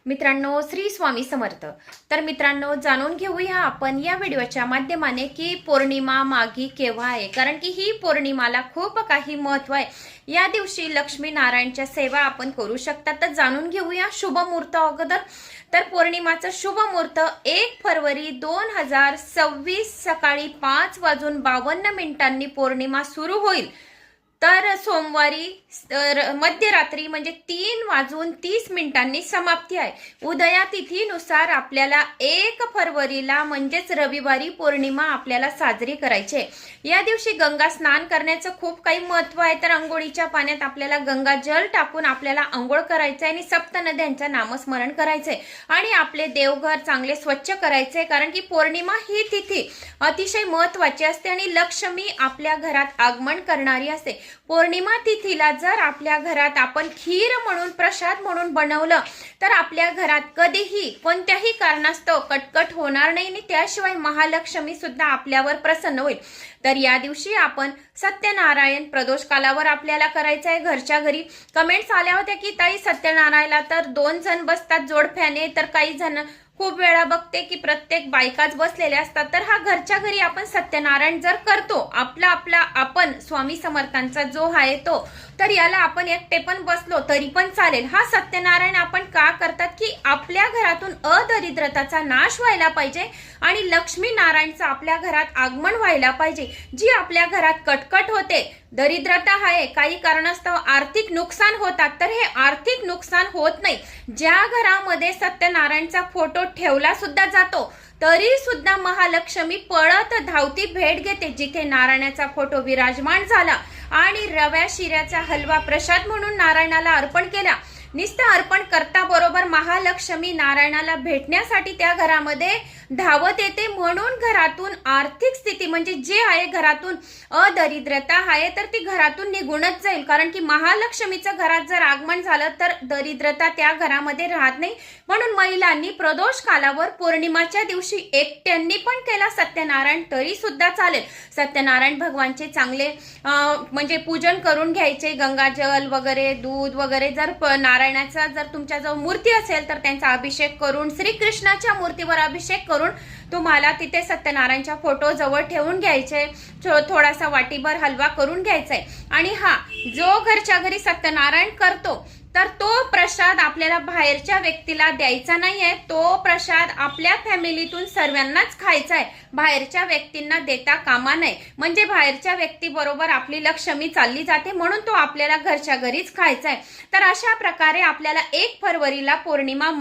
मित्रांनो, श्री स्वामी समर्थ. तर मित्रांनो, जाणून घेऊया आपण या व्हिडिओच्या माध्यमाने की पौर्णिमा मागी केव्हा आहे, कारण की ही पौर्णिमाला खूप काही महत्व आहे. या दिवशी लक्ष्मी नारायणच्या सेवा आपण करू शकता. तर जाणून घेऊया शुभ मुहूर्त अगोदर. तर पौर्णिमाचा शुभ मुहूर्त 1 फरवरी 2026 सकाळी 5:52 पौर्णिमा सुरू होईल. तर सोमवारी मध्यरात्री म्हणजे 3:30 समाप्ती आहे. उदया तिथीनुसार आपल्याला 1 फरवरीला म्हणजेच रविवारी पौर्णिमा आपल्याला साजरी करायची आहे. या दिवशी गंगा स्नान करण्याचं खूप काही महत्व आहे. तर अंघोळीच्या पाण्यात आपल्याला गंगा जल टाकून आपल्याला अंघोळ करायचं आहे आणि सप्त नद्यांचं नामस्मरण करायचंय आणि आपले देवघर चांगले स्वच्छ करायचे, कारण की पौर्णिमा ही तिथी अतिशय महत्वाची असते आणि लक्ष्मी आपल्या घरात आगमन करणारी असते. पौर्णिमा तिथीला जर आपल्या घरात आपण खीर म्हणून प्रसाद म्हणून बनवलं तर आपल्या घरात कधीही कोणत्याही कारणास्तव कटकट होणार नाही आणि त्याशिवाय महालक्ष्मी सुद्धा आपल्यावर प्रसन्न होईल. तर या दिवशी आपण सत्यनारायण प्रदोष कालावर आपल्याला करायचं आहे. घरच्या घरी कमेंट्स आल्या होत्या की ताई सत्यनारायणला तर 2 जण बसतात जोडप्याने, तर काही जण खूप वेळा बघते की प्रत्येक बायकाच बसलेल्या असतात. तर हा घरच्या घरी आपण सत्यनारायण जर करतो आपला आपण स्वामी समर्थांचा जो आहे तो, तर याला आपण एकटे पण बसलो तरी पण चालेल. हा सत्यनारायण आपण का करतात की आपल्या घरातून अदरिद्रताचा नाश व्हायला पाहिजे आणि लक्ष्मी नारायणचं आपल्या घरात आगमन व्हायला पाहिजे. जी आपल्या घरात कटकट होते, दरिद्रता आहे, काही कारणास्तव आर्थिक नुकसान होतात, तर हे आर्थिक नुकसान होत नाही. ज्या घरामध्ये सत्यनारायणचा फोटो ठेवला सुद्धा जातो तरी सुद्धा महालक्ष्मी पळत धावती भेट घेते. जिथे नारायणाचा फोटो विराजमान झाला आणि रव्या शिऱ्याचा हलवा प्रसाद म्हणून नारायणाला अर्पण केला, नुसतं अर्पण करता बरोबर महालक्ष्मी नारायणाला भेटण्यासाठी त्या घरामध्ये धावत येते. म्हणून घरातून आर्थिक स्थिती म्हणजे जे आहे घरातून अदरिद्रता आहे तर ती घरातून निघूनच जाईल, कारण की महालक्ष्मीचं घरात जर आगमन झालं तर दरिद्रता त्या घरामध्ये राहत नाही. म्हणून महिलांनी प्रदोष कालावर पौर्णिमाच्या दिवशी एकट्यांनी पण केला सत्यनारायण तरी सुद्धा चालेल. सत्यनारायण भगवानचे चांगले म्हणजे पूजन करून घ्यायचे. गंगाजल वगैरे दूध वगैरे, जर नारायणाचा जर तुमच्याजवळ मूर्ती असेल तर त्यांचा अभिषेक करून, श्रीकृष्णाच्या मूर्तीवर अभिषेक करून तुम्हाला तिथे सत्यनारायणच्या फोटो जवळ ठेवून घ्यायचे. थोडासा वाटीभर हलवा करून घ्यायचाय आणि हा जो घरच्या घरी सत्यनारायण करतो तर तो प्रसाद आपल्याला बाहेरच्या व्यक्तीला द्यायचा नाहीये. तो प्रसाद आपल्या फॅमिलीतून सर्वांनाच खायचा आहे, बाहेरच्या व्यक्तींना देता कामा नये. म्हणजे बाहेरच्या व्यक्ती बरोबर आपली लक्ष्मी चालली जाते, म्हणून तो आपल्याला घरच्या घरीच खायचा आहे. तर अशा प्रकारे आपल्याला 1 फरवरीला पौर्णिमा